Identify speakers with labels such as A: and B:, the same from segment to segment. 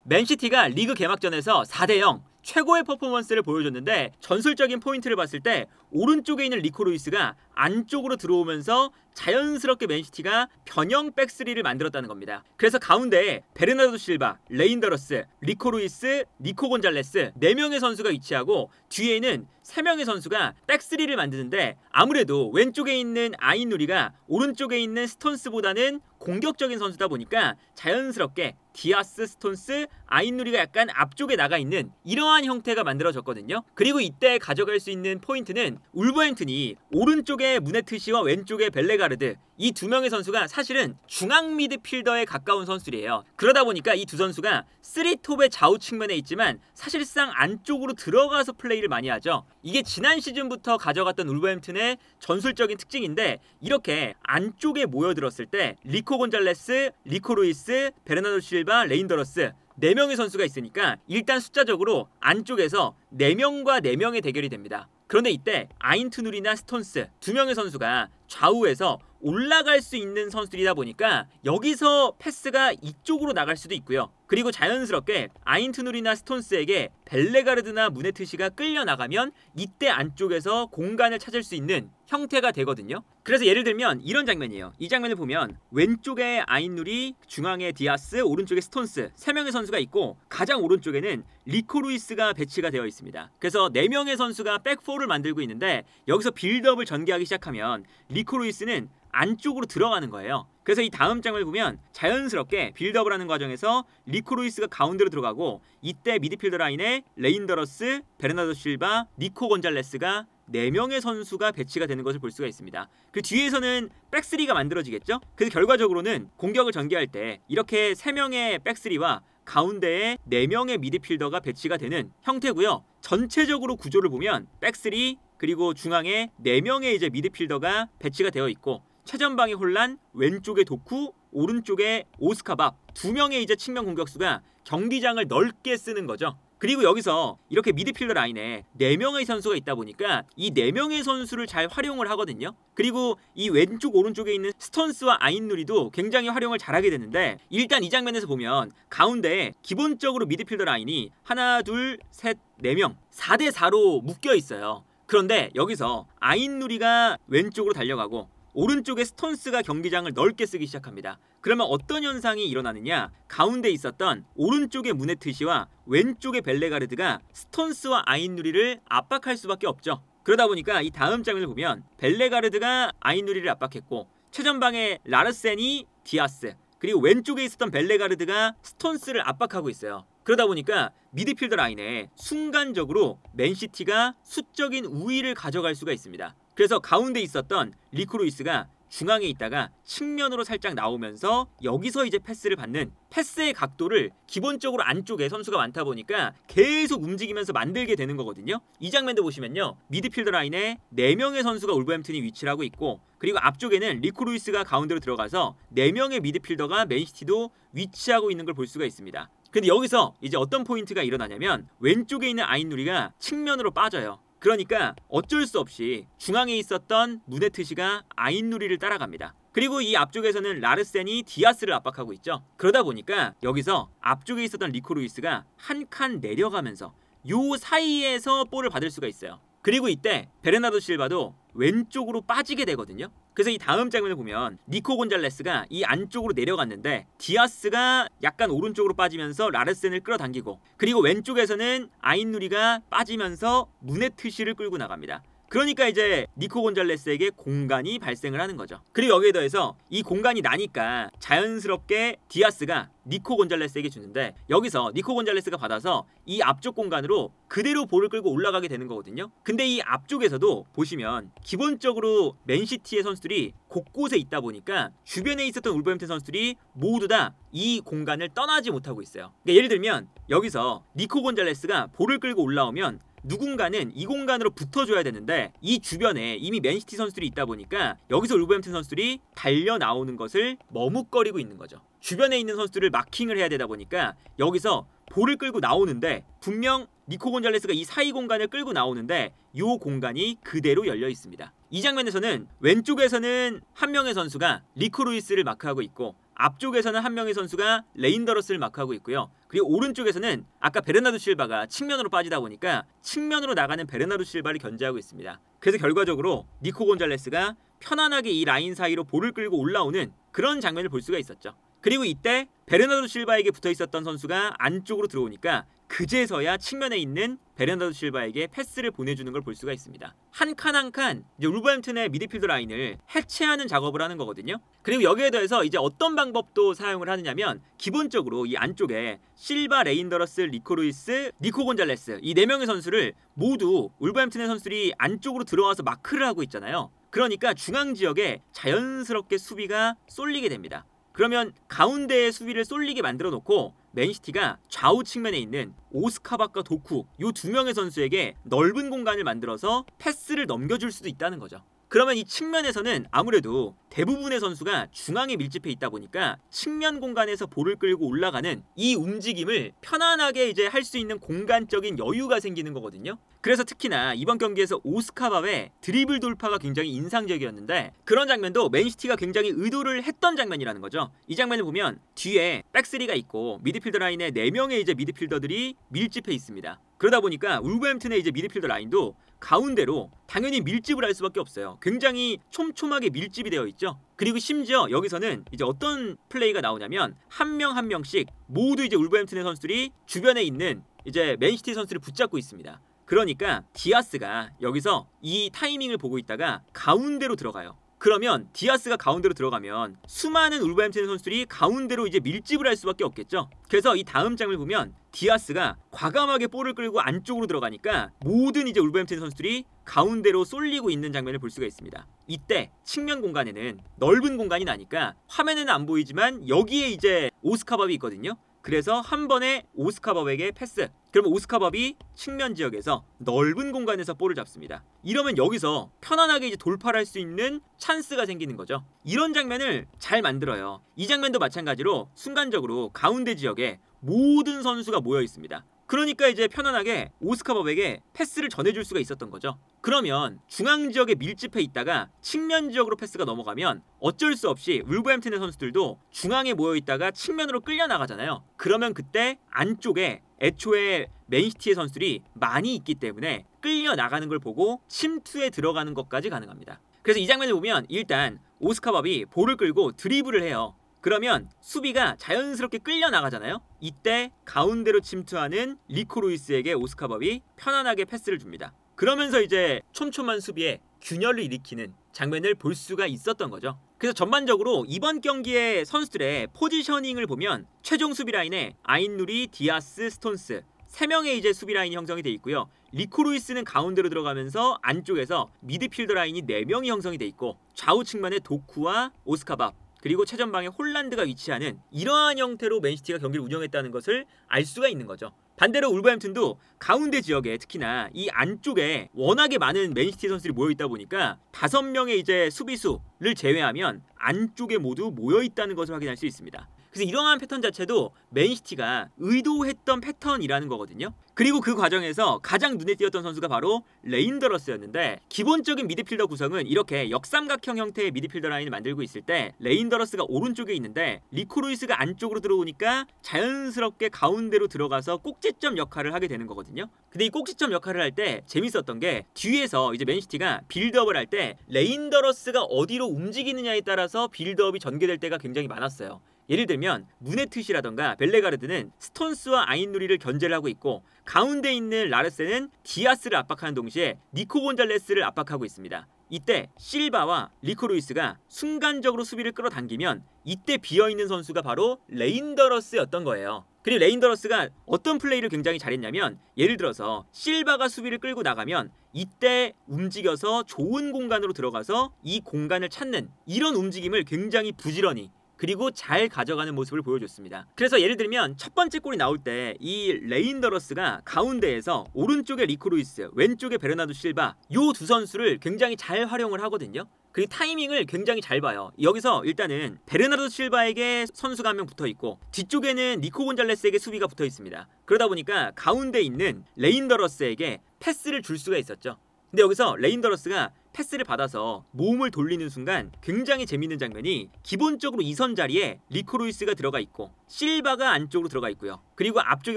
A: 맨시티가 리그 개막전에서 4대0 최고의 퍼포먼스를 보여줬는데 전술적인 포인트를 봤을 때 오른쪽에 있는 리코 루이스가 안쪽으로 들어오면서 자연스럽게 맨시티가 변형 백스리를 만들었다는 겁니다. 그래서 가운데에 베르나르도 실바, 레인더러스, 리코 루이스, 니코 곤잘레스 4명의 선수가 위치하고 뒤에는 3명의 선수가 백스리를 만드는데 아무래도 왼쪽에 있는 아인 누리가 오른쪽에 있는 스톤스보다는 공격적인 선수다 보니까 자연스럽게 디아스, 스톤스, 아인 누리가 약간 앞쪽에 나가 있는 이러한 형태가 만들어졌거든요. 그리고 이때 가져갈 수 있는 포인트는 울버햄튼이 오른쪽에 무네트시와 왼쪽에 벨레가르드 이 2명의 선수가 사실은 중앙 미드필더에 가까운 선수들이에요. 그러다 보니까 이 두 선수가 3톱의 좌우 측면에 있지만 사실상 안쪽으로 들어가서 플레이를 많이 하죠. 이게 지난 시즌부터 가져갔던 울버햄튼의 전술적인 특징인데 이렇게 안쪽에 모여들었을 때 리코 곤잘레스, 리코 루이스, 베르나르도 실바, 레인더러스 4명의 선수가 있으니까 일단 숫자적으로 안쪽에서 4명과 4명의 대결이 됩니다. 그런데 이때 아인트누리나 스톤스 2명의 선수가 좌우에서 올라갈 수 있는 선수들이다 보니까 여기서 패스가 이쪽으로 나갈 수도 있고요. 그리고 자연스럽게 아인트누리나 스톤스에게 벨레가르드나 무네트시가 끌려나가면 이때 안쪽에서 공간을 찾을 수 있는 형태가 되거든요. 그래서 예를 들면 이런 장면이에요. 이 장면을 보면 왼쪽에 아인누리, 중앙에 디아스, 오른쪽에 스톤스 3명의 선수가 있고 가장 오른쪽에는 리코 루이스가 배치가 되어 있습니다. 그래서 4명의 선수가 백4를 만들고 있는데 여기서 빌드업을 전개하기 시작하면 리코 루이스는 안쪽으로 들어가는 거예요. 그래서 이 다음 장면을 보면 자연스럽게 빌드업을 하는 과정에서 리코 루이스가 가운데로 들어가고 이때 미드필더 라인에 레인더러스, 베르나르도 실바, 니코 곤잘레스가 4명의 선수가 배치가 되는 것을 볼 수가 있습니다. 그 뒤에서는 백스리가 만들어지겠죠? 그래서 결과적으로는 공격을 전개할 때 이렇게 3명의 백스리와 가운데에 4명의 미드필더가 배치가 되는 형태고요. 전체적으로 구조를 보면 백스리 그리고 중앙에 4명의 이제 미드필더가 배치가 되어 있고 최전방에 혼란, 왼쪽에 도쿠, 오른쪽에 오스카밥 2명의 이제 측면 공격수가 경기장을 넓게 쓰는 거죠. 그리고 여기서 이렇게 미드필더 라인에 4명의 선수가 있다 보니까 이 4명의 선수를 잘 활용을 하거든요. 그리고 이 왼쪽 오른쪽에 있는 스톤스와 아인누리도 굉장히 활용을 잘하게 되는데 일단 이 장면에서 보면 가운데에 기본적으로 미드필더 라인이 하나, 둘, 셋, 4명 4대4로 묶여 있어요. 그런데 여기서 아인누리가 왼쪽으로 달려가고 오른쪽에 스톤스가 경기장을 넓게 쓰기 시작합니다. 그러면 어떤 현상이 일어나느냐? 가운데 있었던 오른쪽의 무네트시와 왼쪽의 벨레가르드가 스톤스와 아인누리를 압박할 수밖에 없죠. 그러다 보니까 이 다음 장면을 보면 벨레가르드가 아인누리를 압박했고 최전방에 라르센이 디아스 그리고 왼쪽에 있었던 벨레가르드가 스톤스를 압박하고 있어요. 그러다 보니까 미드필더 라인에 순간적으로 맨시티가 수적인 우위를 가져갈 수가 있습니다. 그래서 가운데 있었던 리코 루이스가 중앙에 있다가 측면으로 살짝 나오면서 여기서 이제 패스를 받는 패스의 각도를 기본적으로 안쪽에 선수가 많다 보니까 계속 움직이면서 만들게 되는 거거든요. 이 장면도 보시면요. 미드필더 라인에 4명의 선수가 울버햄튼이 위치를 하고 있고 그리고 앞쪽에는 리코 루이스가 가운데로 들어가서 4명의 미드필더가 맨시티도 위치하고 있는 걸 볼 수가 있습니다. 근데 여기서 이제 어떤 포인트가 일어나냐면 왼쪽에 있는 아인누리가 측면으로 빠져요. 그러니까 어쩔 수 없이 중앙에 있었던 무네트시가 아인누리를 따라갑니다. 그리고 이 앞쪽에서는 라르센이 디아스를 압박하고 있죠. 그러다 보니까 여기서 앞쪽에 있었던 리코 루이스가 한 칸 내려가면서 요 사이에서 볼을 받을 수가 있어요. 그리고 이때 베르나르도 실바도 왼쪽으로 빠지게 되거든요. 그래서 이 다음 장면을 보면 니코 곤잘레스가 이 안쪽으로 내려갔는데 디아스가 약간 오른쪽으로 빠지면서 라르센을 끌어당기고 그리고 왼쪽에서는 아인누리가 빠지면서 무네트시를 끌고 나갑니다. 그러니까 이제 니코 곤잘레스에게 공간이 발생을 하는 거죠. 그리고 여기에 더해서 이 공간이 나니까 자연스럽게 디아스가 니코 곤잘레스에게 주는데 여기서 니코 곤잘레스가 받아서 이 앞쪽 공간으로 그대로 볼을 끌고 올라가게 되는 거거든요. 근데 이 앞쪽에서도 보시면 기본적으로 맨시티의 선수들이 곳곳에 있다 보니까 주변에 있었던 울버햄튼 선수들이 모두 다 이 공간을 떠나지 못하고 있어요. 그러니까 예를 들면 여기서 니코 곤잘레스가 볼을 끌고 올라오면 누군가는 이 공간으로 붙어줘야 되는데 이 주변에 이미 맨시티 선수들이 있다 보니까 여기서 울버햄튼 선수들이 달려 나오는 것을 머뭇거리고 있는 거죠. 주변에 있는 선수들을 마킹을 해야 되다 보니까 여기서 볼을 끌고 나오는데 분명 니코 곤잘레스가 이 사이 공간을 끌고 나오는데 이 공간이 그대로 열려 있습니다. 이 장면에서는 왼쪽에서는 한 명의 선수가 리코 루이스를 마크하고 있고 앞쪽에서는 한 명의 선수가 레인더러스를 마크하고 있고요. 그리고 오른쪽에서는 아까 베르나르도 실바가 측면으로 빠지다 보니까 측면으로 나가는 베르나르도 실바를 견제하고 있습니다. 그래서 결과적으로 니코 곤잘레스가 편안하게 이 라인 사이로 볼을 끌고 올라오는 그런 장면을 볼 수가 있었죠. 그리고 이때 베르나르도 실바에게 붙어있었던 선수가 안쪽으로 들어오니까 그제서야 측면에 있는 베르나르도 실바에게 패스를 보내주는 걸 볼 수가 있습니다. 한 칸 한 칸 울버햄튼의 미드필드 라인을 해체하는 작업을 하는 거거든요. 그리고 여기에 더해서 이제 어떤 방법도 사용을 하느냐면 기본적으로 이 안쪽에 실바, 레인더러스, 리코 루이스, 니코 곤잘레스 이 4명의 선수를 모두 울버햄튼의 선수들이 안쪽으로 들어와서 마크를 하고 있잖아요. 그러니까 중앙 지역에 자연스럽게 수비가 쏠리게 됩니다. 그러면 가운데에 수비를 쏠리게 만들어 놓고 맨시티가 좌우 측면에 있는 오스카박과 도쿠 이 2명의 선수에게 넓은 공간을 만들어서 패스를 넘겨줄 수도 있다는 거죠. 그러면 이 측면에서는 아무래도 대부분의 선수가 중앙에 밀집해 있다 보니까 측면 공간에서 볼을 끌고 올라가는 이 움직임을 편안하게 이제 할 수 있는 공간적인 여유가 생기는 거거든요. 그래서 특히나 이번 경기에서 오스카밥의 드리블 돌파가 굉장히 인상적이었는데 그런 장면도 맨시티가 굉장히 의도를 했던 장면이라는 거죠. 이 장면을 보면 뒤에 백스리가 있고 미드필더 라인에 4명의 이제 미드필더들이 밀집해 있습니다. 그러다 보니까 울버햄튼의 이제 미드필더 라인도 가운데로 당연히 밀집을 할 수밖에 없어요. 굉장히 촘촘하게 밀집이 되어 있죠. 그리고 심지어 여기서는 이제 어떤 플레이가 나오냐면 한 명 한 명씩 모두 이제 울버햄튼의 선수들이 주변에 있는 이제 맨시티 선수를 붙잡고 있습니다. 그러니까 디아스가 여기서 이 타이밍을 보고 있다가 가운데로 들어가요. 그러면 디아스가 가운데로 들어가면 수많은 울버햄튼 선수들이 가운데로 이제 밀집을 할 수밖에 없겠죠. 그래서 이 다음 장면을 보면 디아스가 과감하게 볼을 끌고 안쪽으로 들어가니까 모든 이제 울버햄튼 선수들이 가운데로 쏠리고 있는 장면을 볼 수가 있습니다. 이때 측면 공간에는 넓은 공간이 나니까 화면에는 안 보이지만 여기에 이제 오스카밥이 있거든요. 그래서 한 번에 오스카밥에게 패스. 그러면 오스카밥이 측면 지역에서 넓은 공간에서 볼을 잡습니다. 이러면 여기서 편안하게 이제 돌파를 할 수 있는 찬스가 생기는 거죠. 이런 장면을 잘 만들어요. 이 장면도 마찬가지로 순간적으로 가운데 지역에 모든 선수가 모여 있습니다. 그러니까 이제 편안하게 오스카밥에게 패스를 전해줄 수가 있었던 거죠. 그러면 중앙 지역에 밀집해 있다가 측면 지역으로 패스가 넘어가면 어쩔 수 없이 울버햄튼의 선수들도 중앙에 모여 있다가 측면으로 끌려 나가잖아요. 그러면 그때 안쪽에 애초에 맨시티의 선수들이 많이 있기 때문에 끌려 나가는 걸 보고 침투에 들어가는 것까지 가능합니다. 그래서 이 장면을 보면 일단 오스카밥이 볼을 끌고 드리블을 해요. 그러면 수비가 자연스럽게 끌려 나가잖아요. 이때 가운데로 침투하는 리코 루이스에게 오스카밥이 편안하게 패스를 줍니다. 그러면서 이제 촘촘한 수비에 균열을 일으키는 장면을 볼 수가 있었던 거죠. 그래서 전반적으로 이번 경기의 선수들의 포지셔닝을 보면 최종 수비 라인에 아인누리, 디아스, 스톤스 3명의 이제 수비 라인이 형성이 돼 있고요. 리코 루이스는 가운데로 들어가면서 안쪽에서 미드필더 라인이 4명이 형성이 돼 있고 좌우 측면에 도쿠와 오스카밥 그리고 최전방에 홀란드가 위치하는 이러한 형태로 맨시티가 경기를 운영했다는 것을 알 수가 있는 거죠. 반대로 울버햄튼도 가운데 지역에 특히나 이 안쪽에 워낙에 많은 맨시티 선수들이 모여있다 보니까 5명의 이제 수비수를 제외하면 안쪽에 모두 모여있다는 것을 확인할 수 있습니다. 그래서 이러한 패턴 자체도 맨시티가 의도했던 패턴이라는 거거든요. 그리고 그 과정에서 가장 눈에 띄었던 선수가 바로 레인더러스였는데 기본적인 미드필더 구성은 이렇게 역삼각형 형태의 미드필더 라인을 만들고 있을 때 레인더러스가 오른쪽에 있는데 리코 루이스가 안쪽으로 들어오니까 자연스럽게 가운데로 들어가서 꼭지점 역할을 하게 되는 거거든요. 근데 이 꼭지점 역할을 할 때 재밌었던 게 뒤에서 이제 맨시티가 빌드업을 할 때 레인더러스가 어디로 움직이느냐에 따라서 빌드업이 전개될 때가 굉장히 많았어요. 예를 들면 무네트시라던가 벨레가르드는 스톤스와 아인누리를 견제를 하고 있고 가운데 있는 라르센은 디아스를 압박하는 동시에 니코 곤잘레스를 압박하고 있습니다. 이때 실바와 리코 루이스가 순간적으로 수비를 끌어당기면 이때 비어있는 선수가 바로 레인더러스였던 거예요. 그리고 레인더러스가 어떤 플레이를 굉장히 잘했냐면 예를 들어서 실바가 수비를 끌고 나가면 이때 움직여서 좋은 공간으로 들어가서 이 공간을 찾는 이런 움직임을 굉장히 부지런히 그리고 잘 가져가는 모습을 보여줬습니다. 그래서 예를 들면 첫 번째 골이 나올 때 이 레인더러스가 가운데에서 오른쪽에 리코 루이스, 왼쪽에 베르나르도 실바 요 두 선수를 굉장히 잘 활용을 하거든요. 그리고 타이밍을 굉장히 잘 봐요. 여기서 일단은 베르나르도 실바에게 선수가 한 명 붙어있고 뒤쪽에는 니코 곤잘레스에게 수비가 붙어있습니다. 그러다 보니까 가운데 있는 레인더러스에게 패스를 줄 수가 있었죠. 근데 여기서 레인더러스가 패스를 받아서 몸을 돌리는 순간 굉장히 재밌는 장면이 기본적으로 2선 자리에 리코 루이스가 들어가 있고 실바가 안쪽으로 들어가 있고요. 그리고 앞쪽에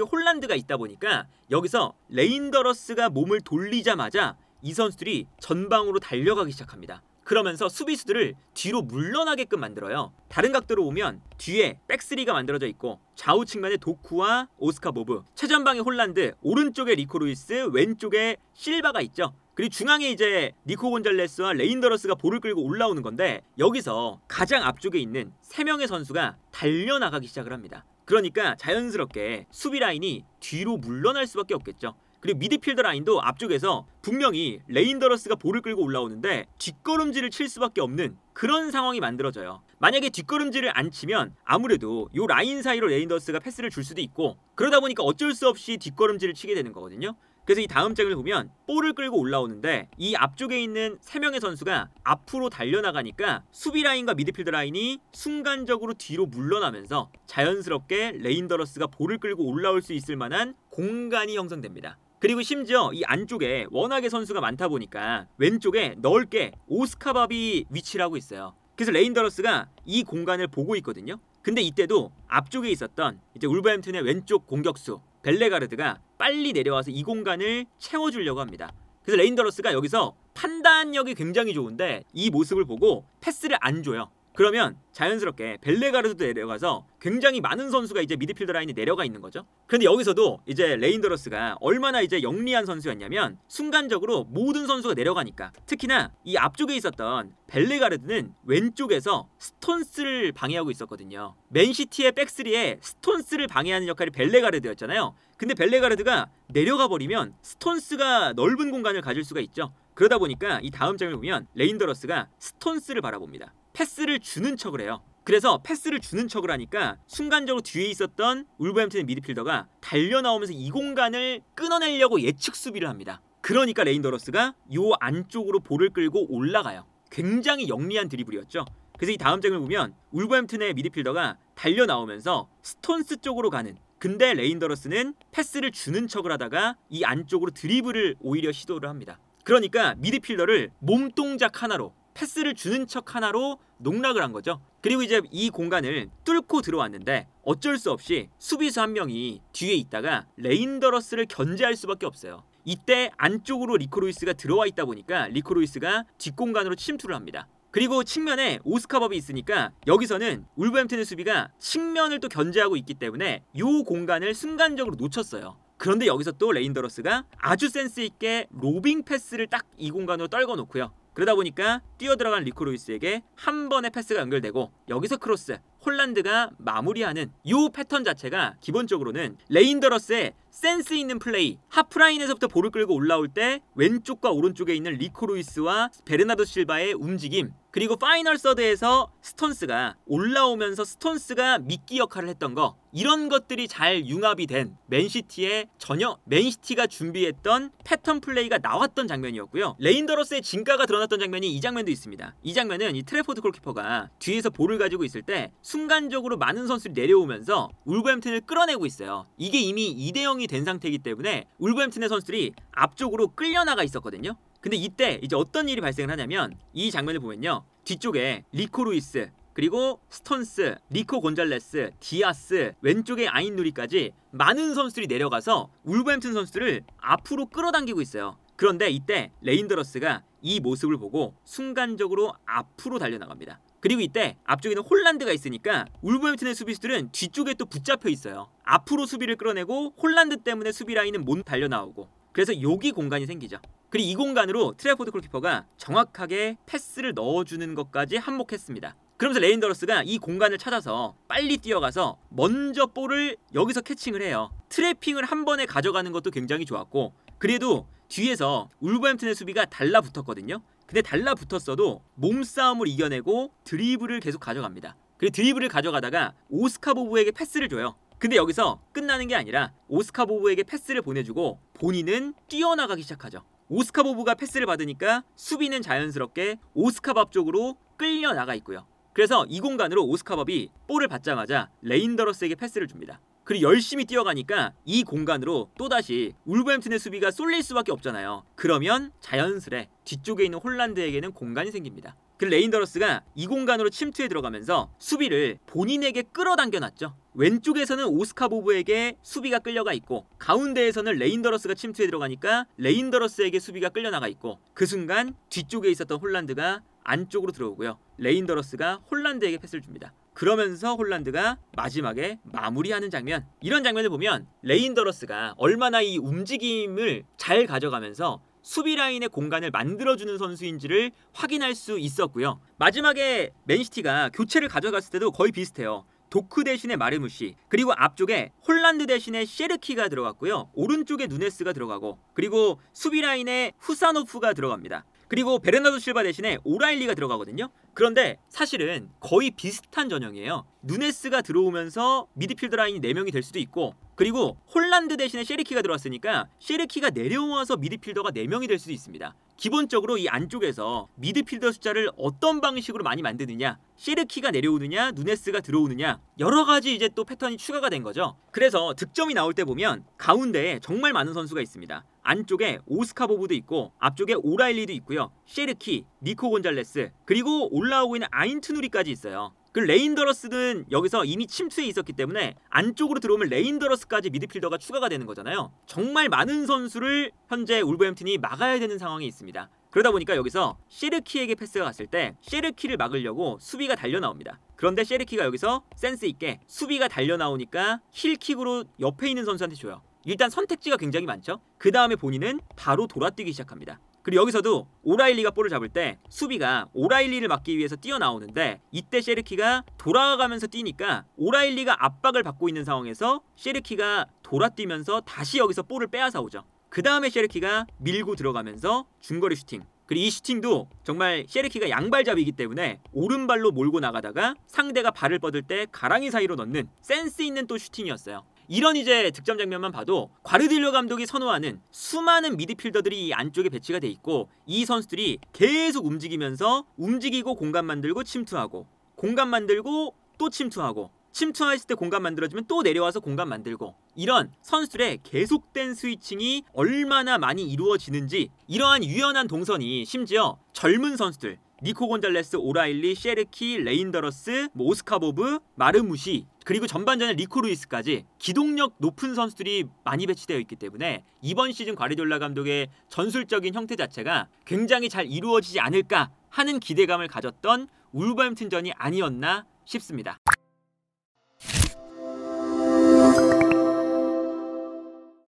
A: 홀란드가 있다 보니까 여기서 레인더러스가 몸을 돌리자마자 이 선수들이 전방으로 달려가기 시작합니다. 그러면서 수비수들을 뒤로 물러나게끔 만들어요. 다른 각도로 보면 뒤에 백스리가 만들어져 있고 좌우 측면에 도쿠와 오스카 보브, 최전방에 홀란드, 오른쪽에 리코 루이스, 왼쪽에 실바가 있죠. 그리고 중앙에 이제 니코 곤잘레스와 레인더러스가 볼을 끌고 올라오는 건데 여기서 가장 앞쪽에 있는 3명의 선수가 달려나가기 시작을 합니다. 그러니까 자연스럽게 수비 라인이 뒤로 물러날 수밖에 없겠죠. 그리고 미드필더 라인도 앞쪽에서 분명히 레인더러스가 볼을 끌고 올라오는데 뒷걸음질을 칠 수밖에 없는 그런 상황이 만들어져요. 만약에 뒷걸음질을 안 치면 아무래도 이 라인 사이로 레인더러스가 패스를 줄 수도 있고 그러다 보니까 어쩔 수 없이 뒷걸음질을 치게 되는 거거든요. 그래서 이 다음 장을 보면 볼을 끌고 올라오는데 이 앞쪽에 있는 3명의 선수가 앞으로 달려나가니까 수비 라인과 미드필더 라인이 순간적으로 뒤로 물러나면서 자연스럽게 레인더러스가 볼을 끌고 올라올 수 있을 만한 공간이 형성됩니다. 그리고 심지어 이 안쪽에 워낙에 선수가 많다 보니까 왼쪽에 넓게 오스카밥이 위치를 하고 있어요. 그래서 레인더러스가 이 공간을 보고 있거든요. 근데 이때도 앞쪽에 있었던 이제 울버햄튼의 왼쪽 공격수 벨레가르드가 빨리 내려와서 이 공간을 채워주려고 합니다. 그래서 레인더러스가 여기서 판단력이 굉장히 좋은데 이 모습을 보고 패스를 안 줘요. 그러면 자연스럽게 벨레가르드도 내려가서 굉장히 많은 선수가 이제 미드필더 라인에 내려가 있는 거죠. 그런데 여기서도 이제 레인더러스가 얼마나 이제 영리한 선수였냐면 순간적으로 모든 선수가 내려가니까 특히나 이 앞쪽에 있었던 벨레가르드는 왼쪽에서 스톤스를 방해하고 있었거든요. 맨시티의 백스리에 스톤스를 방해하는 역할이 벨레가르드였잖아요. 근데 벨레가르드가 내려가 버리면 스톤스가 넓은 공간을 가질 수가 있죠. 그러다 보니까 이 다음 장면을 보면 레인더러스가 스톤스를 바라봅니다. 패스를 주는 척을 해요. 그래서 패스를 주는 척을 하니까 순간적으로 뒤에 있었던 울버햄튼의 미드필더가 달려나오면서 이 공간을 끊어내려고 예측 수비를 합니다. 그러니까 레인더러스가 요 안쪽으로 볼을 끌고 올라가요. 굉장히 영리한 드리블이었죠. 그래서 이 다음 장면을 보면 울버햄튼의 미드필더가 달려나오면서 스톤스 쪽으로 가는, 근데 레인더러스는 패스를 주는 척을 하다가 이 안쪽으로 드리블을 오히려 시도를 합니다. 그러니까 미드필더를 몸동작 하나로, 패스를 주는 척 하나로 농락을 한 거죠. 그리고 이제 이 공간을 뚫고 들어왔는데 어쩔 수 없이 수비수 한 명이 뒤에 있다가 레인더러스를 견제할 수밖에 없어요. 이때 안쪽으로 리코 루이스가 들어와 있다 보니까 리코 루이스가 뒷공간으로 침투를 합니다. 그리고 측면에 오스카밥이 있으니까 여기서는 울버햄튼의 수비가 측면을 또 견제하고 있기 때문에 이 공간을 순간적으로 놓쳤어요. 그런데 여기서 또 레인더러스가 아주 센스 있게 로빙 패스를 딱 이 공간으로 떨궈 놓고요. 그러다 보니까 뛰어들어간 리코 루이스에게 한 번의 패스가 연결되고 여기서 크로스, 홀란드가 마무리하는 이 패턴 자체가 기본적으로는 레인더러스의 센스 있는 플레이, 하프라인에서부터 볼을 끌고 올라올 때 왼쪽과 오른쪽에 있는 리코 루이스와 베르나르도 실바의 움직임, 그리고 파이널 서드에서 스톤스가 올라오면서 스톤스가 미끼 역할을 했던 거, 이런 것들이 잘 융합이 된 맨시티의 전혀 맨시티가 준비했던 패턴 플레이가 나왔던 장면이었고요. 레인더러스의 진가가 드러났던 장면이 이 장면도 있습니다. 이 장면은 이 트래포드 골키퍼가 뒤에서 볼을 가지고 있을 때 순간적으로 많은 선수들이 내려오면서 울버햄튼을 끌어내고 있어요. 이게 이미 2대0이 된 상태이기 때문에 울버햄튼의 선수들이 앞쪽으로 끌려나가 있었거든요. 근데 이때 이제 어떤 일이 발생을 하냐면 이 장면을 보면요, 뒤쪽에 리코 루이스, 그리고 스톤스, 니코 곤잘레스, 디아스, 왼쪽에 아인 누리까지 많은 선수들이 내려가서 울버햄튼 선수들을 앞으로 끌어당기고 있어요. 그런데 이때 레인더러스가 이 모습을 보고 순간적으로 앞으로 달려나갑니다. 그리고 이때 앞쪽에는 홀란드가 있으니까 울버햄튼의 수비수들은 뒤쪽에 또 붙잡혀 있어요. 앞으로 수비를 끌어내고 홀란드 때문에 수비 라인은 못 달려나오고, 그래서 여기 공간이 생기죠. 그리고 이 공간으로 트래포드 골키퍼가 정확하게 패스를 넣어주는 것까지 한몫했습니다. 그러면서 레인더러스가 이 공간을 찾아서 빨리 뛰어가서 먼저 볼을 여기서 캐칭을 해요. 트래핑을 한 번에 가져가는 것도 굉장히 좋았고, 그래도 뒤에서 울버햄튼의 수비가 달라붙었거든요. 근데 달라붙었어도 몸싸움을 이겨내고 드리블을 계속 가져갑니다. 그리고 드리블을 가져가다가 오스카 보브에게 패스를 줘요. 근데 여기서 끝나는 게 아니라 오스카 보브에게 패스를 보내주고 본인은 뛰어나가기 시작하죠. 오스카 보브가 패스를 받으니까 수비는 자연스럽게 오스카밥 쪽으로 끌려나가 있고요. 그래서 이 공간으로 오스카밥이 볼을 받자마자 레인더러스에게 패스를 줍니다. 그리고 열심히 뛰어가니까 이 공간으로 또다시 울버햄튼의 수비가 쏠릴 수밖에 없잖아요. 그러면 자연스레 뒤쪽에 있는 홀란드에게는 공간이 생깁니다. 그 레인더러스가 이 공간으로 침투해 들어가면서 수비를 본인에게 끌어당겨놨죠. 왼쪽에서는 오스카 보브에게 수비가 끌려가 있고 가운데에서는 레인더러스가 침투해 들어가니까 레인더러스에게 수비가 끌려나가 있고 그 순간 뒤쪽에 있었던 홀란드가 안쪽으로 들어오고요. 레인더러스가 홀란드에게 패스를 줍니다. 그러면서 홀란드가 마지막에 마무리하는 장면, 이런 장면을 보면 레인더러스가 얼마나 이 움직임을 잘 가져가면서 수비 라인의 공간을 만들어주는 선수인지를 확인할 수 있었고요. 마지막에 맨시티가 교체를 가져갔을 때도 거의 비슷해요. 도크 대신에 마르무시, 그리고 앞쪽에 홀란드 대신에 셰르키가 들어갔고요. 오른쪽에 누네스가 들어가고, 그리고 수비 라인에 후사노프가 들어갑니다. 그리고 베르나르도 실바 대신에 오라일리가 들어가거든요. 그런데 사실은 거의 비슷한 전형이에요. 누네스가 들어오면서 미드필더 라인이 4명이 될 수도 있고, 그리고 홀란드 대신에 셰르키가 들어왔으니까 셰르키가 내려와서 미드필더가 4명이 될 수도 있습니다. 기본적으로 이 안쪽에서 미드필더 숫자를 어떤 방식으로 많이 만드느냐, 셰르키가 내려오느냐, 누네스가 들어오느냐, 여러 가지 이제 또 패턴이 추가가 된 거죠. 그래서 득점이 나올 때 보면 가운데에 정말 많은 선수가 있습니다. 안쪽에 오스카 보브도 있고 앞쪽에 오라일리도 있고요. 셰르키, 니코 곤잘레스, 그리고 올라오고 있는 아인트 누리까지 있어요. 그 레인더러스는 여기서 이미 침투해 있었기 때문에 안쪽으로 들어오면 레인더러스까지 미드필더가 추가가 되는 거잖아요. 정말 많은 선수를 현재 울버햄튼이 막아야 되는 상황이 있습니다. 그러다 보니까 여기서 셰르키에게 패스가 갔을 때 셰르키를 막으려고 수비가 달려나옵니다. 그런데 셰르키가 여기서 센스 있게 수비가 달려나오니까 힐킥으로 옆에 있는 선수한테 줘요. 일단 선택지가 굉장히 많죠. 그 다음에 본인은 바로 돌아뛰기 시작합니다. 그리고 여기서도 오라일리가 볼을 잡을 때 수비가 오라일리를 막기 위해서 뛰어나오는데 이때 셰르키가 돌아가면서 뛰니까 오라일리가 압박을 받고 있는 상황에서 셰르키가 돌아뛰면서 다시 여기서 볼을 빼앗아 오죠. 그 다음에 셰르키가 밀고 들어가면서 중거리 슈팅, 그리고 이 슈팅도 정말 셰르키가 양발잡이기 때문에 오른발로 몰고 나가다가 상대가 발을 뻗을 때 가랑이 사이로 넣는 센스 있는 또 슈팅이었어요. 이런 이제 득점 장면만 봐도 과르딜로 감독이 선호하는 수많은 미드필더들이 이 안쪽에 배치가 돼 있고 이 선수들이 계속 움직이면서 움직이고 공간 만들고 침투하고 공간 만들고 또 침투하고 침투했을 때 공간 만들어지면 또 내려와서 공간 만들고 이런 선수들의 계속된 스위칭이 얼마나 많이 이루어지는지 이러한 유연한 동선이 심지어 젊은 선수들 니코 곤잘레스, 오라일리, 셰르키, 레인더러스, 오스카 보브, 마르무시 그리고 전반전에 리코 루이스까지 기동력 높은 선수들이 많이 배치되어 있기 때문에 이번 시즌 과르디올라 감독의 전술적인 형태 자체가 굉장히 잘 이루어지지 않을까 하는 기대감을 가졌던 울버햄튼전이 아니었나 싶습니다.